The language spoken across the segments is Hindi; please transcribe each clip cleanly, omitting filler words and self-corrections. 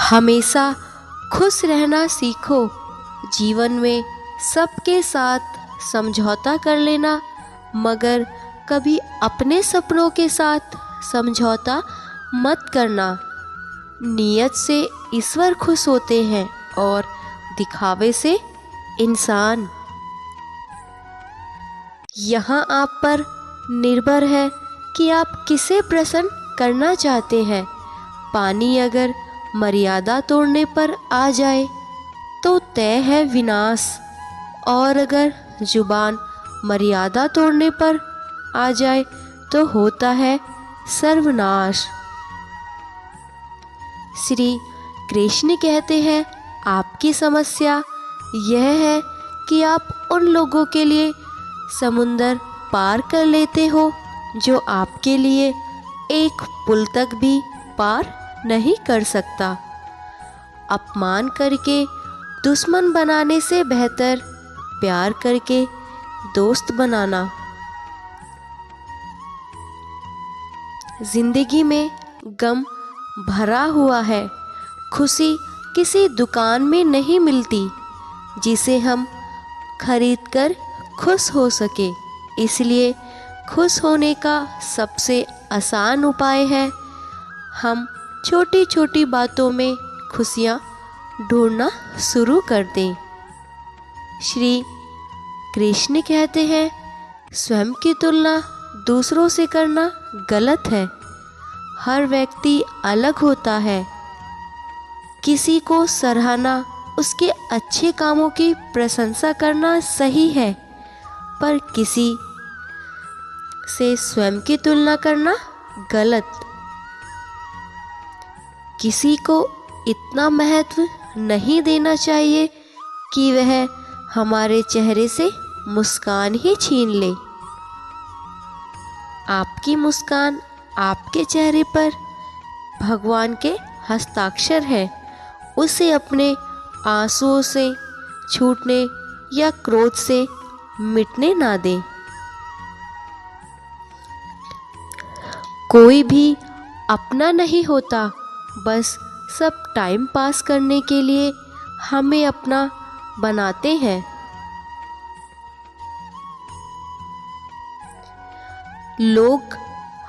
हमेशा खुश रहना सीखो। जीवन में सबके साथ समझौता कर लेना, मगर कभी अपने सपनों के साथ समझौता मत करना। नीयत से ईश्वर खुश होते हैं और दिखावे से इंसान। यहाँ आप पर निर्भर है कि आप किसे प्रसन्न करना चाहते हैं। पानी अगर मर्यादा तोड़ने पर आ जाए तो तय है विनाश, और अगर जुबान मर्यादा तोड़ने पर आ जाए तो होता है सर्वनाश। श्री कृष्ण कहते हैं, आपकी समस्या यह है कि आप उन लोगों के लिए समुंदर पार कर लेते हो जो आपके लिए एक पुल तक भी पार नहीं कर सकता। अपमान करके दुश्मन बनाने से बेहतर प्यार करके दोस्त बनाना। जिंदगी में गम भरा हुआ है, खुशी किसी दुकान में नहीं मिलती जिसे हम खरीद कर खुश हो सके। इसलिए खुश होने का सबसे आसान उपाय है हम छोटी छोटी बातों में खुशियाँ ढूंढना शुरू कर दें। श्री कृष्ण कहते हैं, स्वयं की तुलना दूसरों से करना गलत है। हर व्यक्ति अलग होता है। किसी को सराहना, उसके अच्छे कामों की प्रशंसा करना सही है, पर किसी से स्वयं की तुलना करना गलत। किसी को इतना महत्व नहीं देना चाहिए कि वह हमारे चेहरे से मुस्कान ही छीन ले। आपकी मुस्कान आपके चेहरे पर भगवान के हस्ताक्षर है। उसे अपने आंसुओं से छूटने या क्रोध से मिटने ना दें। कोई भी अपना नहीं होता, बस सब टाइम पास करने के लिए हमें अपना बनाते हैं। लोग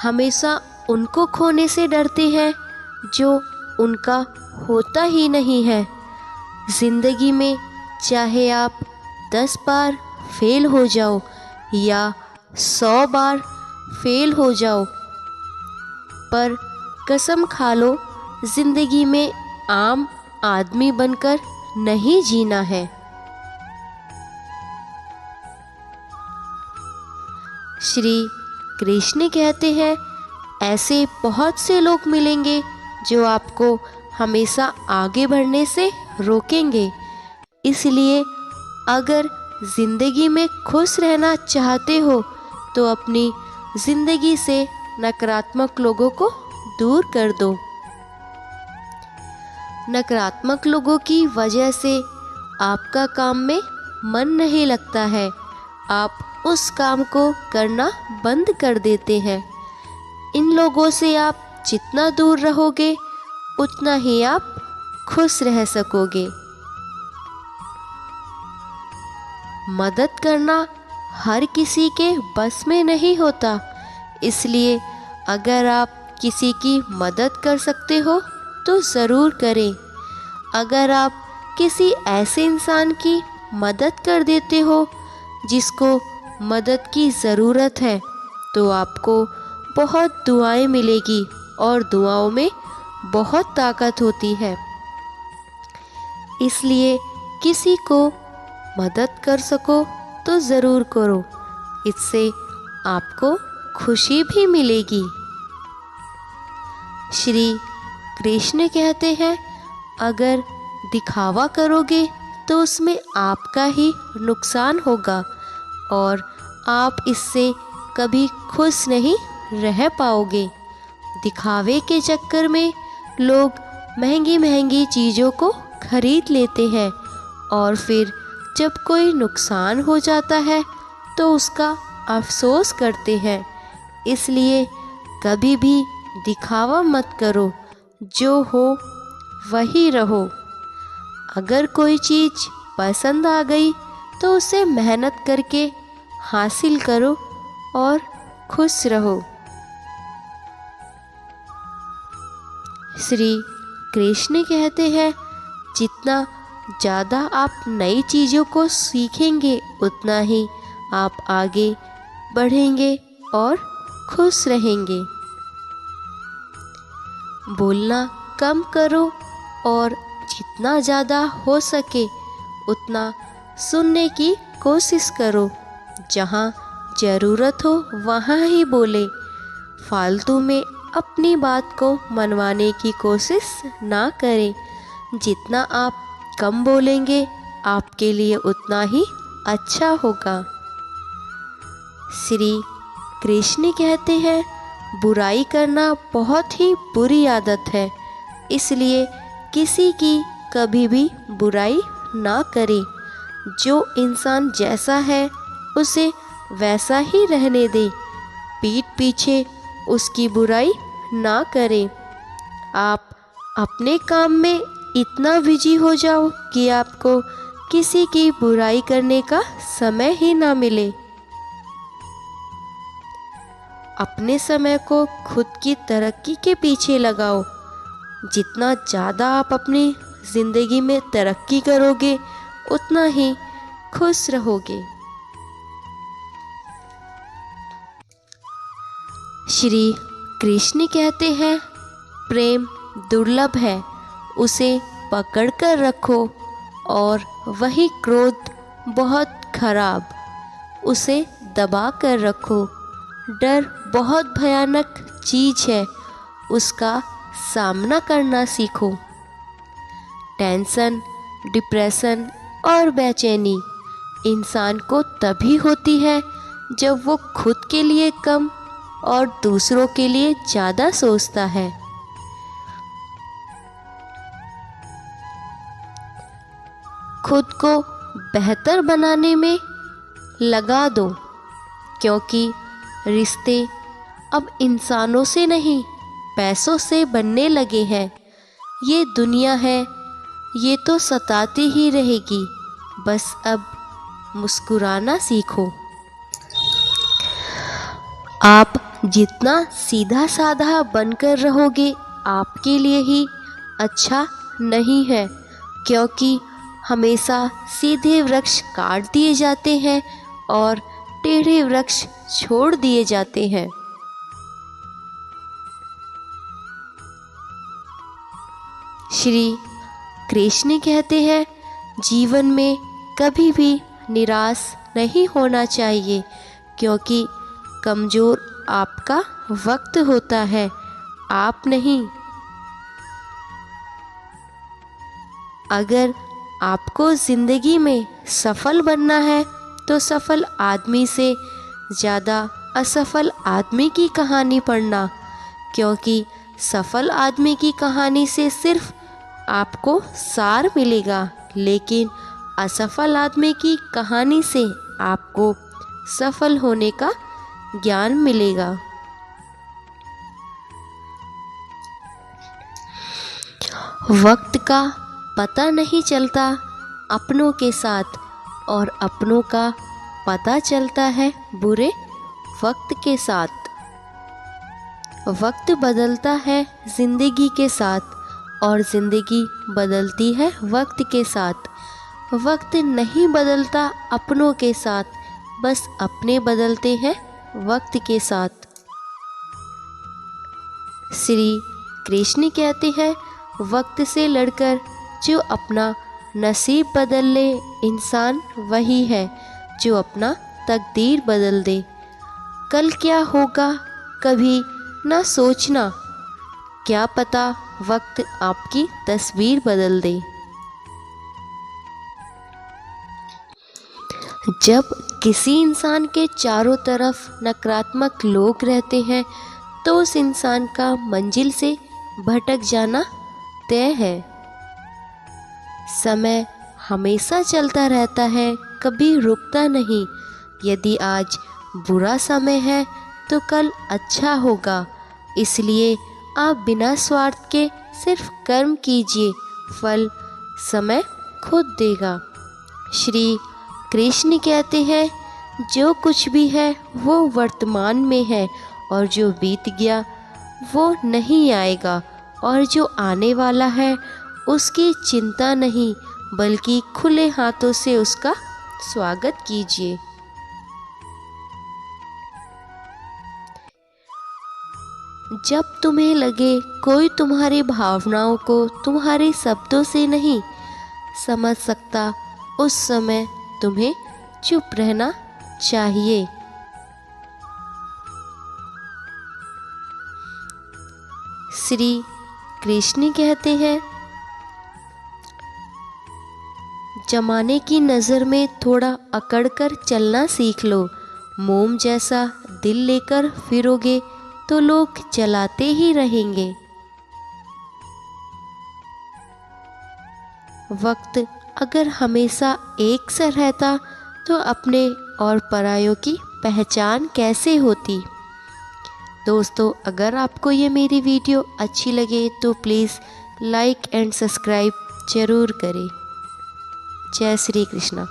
हमेशा उनको खोने से डरते हैं जो उनका होता ही नहीं है। जिंदगी में चाहे आप 10 बार फेल हो जाओ या 100 बार फेल हो जाओ, पर कसम खा लो जिंदगी में आम आदमी बनकर नहीं जीना है। श्री कृष्ण कहते हैं, ऐसे बहुत से लोग मिलेंगे जो आपको हमेशा आगे बढ़ने से रोकेंगे। इसलिए अगर ज़िंदगी में खुश रहना चाहते हो तो अपनी ज़िंदगी से नकारात्मक लोगों को दूर कर दो। नकारात्मक लोगों की वजह से आपका काम में मन नहीं लगता है, आप उस काम को करना बंद कर देते हैं। इन लोगों से आप जितना दूर रहोगे उतना ही आप खुश रह सकोगे। मदद करना हर किसी के बस में नहीं होता, इसलिए अगर आप किसी की मदद कर सकते हो तो ज़रूर करें। अगर आप किसी ऐसे इंसान की मदद कर देते हो जिसको मदद की ज़रूरत है तो आपको बहुत दुआएं मिलेगी और दुआओं में बहुत ताकत होती है। इसलिए किसी को मदद कर सको तो ज़रूर करो, इससे आपको खुशी भी मिलेगी। श्री कृष्ण कहते हैं, अगर दिखावा करोगे तो उसमें आपका ही नुकसान होगा और आप इससे कभी खुश नहीं रह पाओगे। दिखावे के चक्कर में लोग महंगी महंगी चीज़ों को खरीद लेते हैं और फिर जब कोई नुकसान हो जाता है तो उसका अफसोस करते हैं। इसलिए कभी भी दिखावा मत करो, जो हो वही रहो। अगर कोई चीज़ पसंद आ गई तो उसे मेहनत करके हासिल करो और खुश रहो। श्री कृष्ण कहते हैं, जितना ज़्यादा आप नई चीज़ों को सीखेंगे उतना ही आप आगे बढ़ेंगे और खुश रहेंगे। बोलना कम करो और जितना ज़्यादा हो सके उतना सुनने की कोशिश करो। जहाँ ज़रूरत हो वहाँ ही बोले। फालतू में अपनी बात को मनवाने की कोशिश ना करें। जितना आप कम बोलेंगे आपके लिए उतना ही अच्छा होगा। श्री कृष्ण कहते हैं, बुराई करना बहुत ही बुरी आदत है, इसलिए किसी की कभी भी बुराई ना करें। जो इंसान जैसा है उसे वैसा ही रहने दें। पीठ पीछे उसकी बुराई ना करें। आप अपने काम में इतना बिजी हो जाओ कि आपको किसी की बुराई करने का समय ही ना मिले। अपने समय को खुद की तरक्की के पीछे लगाओ। जितना ज़्यादा आप अपनी ज़िंदगी में तरक्की करोगे उतना ही खुश रहोगे। श्री कृष्ण कहते हैं, प्रेम दुर्लभ है, उसे पकड़ कर रखो, और वही क्रोध बहुत खराब, उसे दबा कर रखो। डर बहुत भयानक चीज़ है, उसका सामना करना सीखो। टेंशन, डिप्रेशन और बेचैनी इंसान को तभी होती है जब वो खुद के लिए कम और दूसरों के लिए ज़्यादा सोचता है। खुद को बेहतर बनाने में लगा दो, क्योंकि रिश्ते अब इंसानों से नहीं पैसों से बनने लगे हैं। ये दुनिया है, ये तो सताती ही रहेगी, बस अब मुस्कुराना सीखो। आप जितना सीधा साधा बनकर रहोगे आपके लिए ही अच्छा नहीं है, क्योंकि हमेशा सीधे वृक्ष काट दिए जाते हैं और टेढ़े वृक्ष छोड़ दिए जाते हैं। श्री कृष्ण कहते हैं, जीवन में कभी भी निराश नहीं होना चाहिए, क्योंकि कमज़ोर आपका वक्त होता है, आप नहीं। अगर आपको ज़िंदगी में सफल बनना है तो सफल आदमी से ज़्यादा असफल आदमी की कहानी पढ़ना, क्योंकि सफल आदमी की कहानी से सिर्फ आपको सार मिलेगा, लेकिन असफल आदमी की कहानी से आपको सफल होने का ज्ञान मिलेगा। वक्त का पता नहीं चलता अपनों के साथ, और अपनों का पता चलता है बुरे वक्त के साथ। वक्त बदलता है ज़िंदगी के साथ, और ज़िंदगी बदलती है वक्त के साथ। वक्त नहीं बदलता अपनों के साथ, बस अपने बदलते हैं वक्त के साथ। श्री कृष्ण कहते हैं, वक्त से लड़कर जो अपना नसीब बदल ले, इंसान वही है जो अपना तकदीर बदल दे। कल क्या होगा कभी ना सोचना, क्या पता वक्त आपकी तस्वीर बदल दे। जब किसी इंसान के चारों तरफ नकारात्मक लोग रहते हैं तो उस इंसान का मंजिल से भटक जाना तय है। समय हमेशा चलता रहता है, कभी रुकता नहीं। यदि आज बुरा समय है तो कल अच्छा होगा, इसलिए आप बिना स्वार्थ के सिर्फ कर्म कीजिए, फल समय खुद देगा। श्री कृष्ण कहते हैं, जो कुछ भी है वो वर्तमान में है, और जो बीत गया वो नहीं आएगा, और जो आने वाला है उसकी चिंता नहीं, बल्कि खुले हाथों से उसका स्वागत कीजिए। जब तुम्हें लगे कोई तुम्हारी भावनाओं को तुम्हारे शब्दों से नहीं समझ सकता, उस समय तुम्हें चुप रहना चाहिए। श्री कृष्ण कहते हैं, जमाने की नज़र में थोड़ा अकड़ कर चलना सीख लो। मोम जैसा दिल लेकर फिरोगे तो लोग जलाते ही रहेंगे। वक्त अगर हमेशा एक सा रहता तो अपने और परायों की पहचान कैसे होती। दोस्तों, अगर आपको ये मेरी वीडियो अच्छी लगे तो प्लीज़ लाइक एंड सब्सक्राइब ज़रूर करें। जय श्री कृष्णा।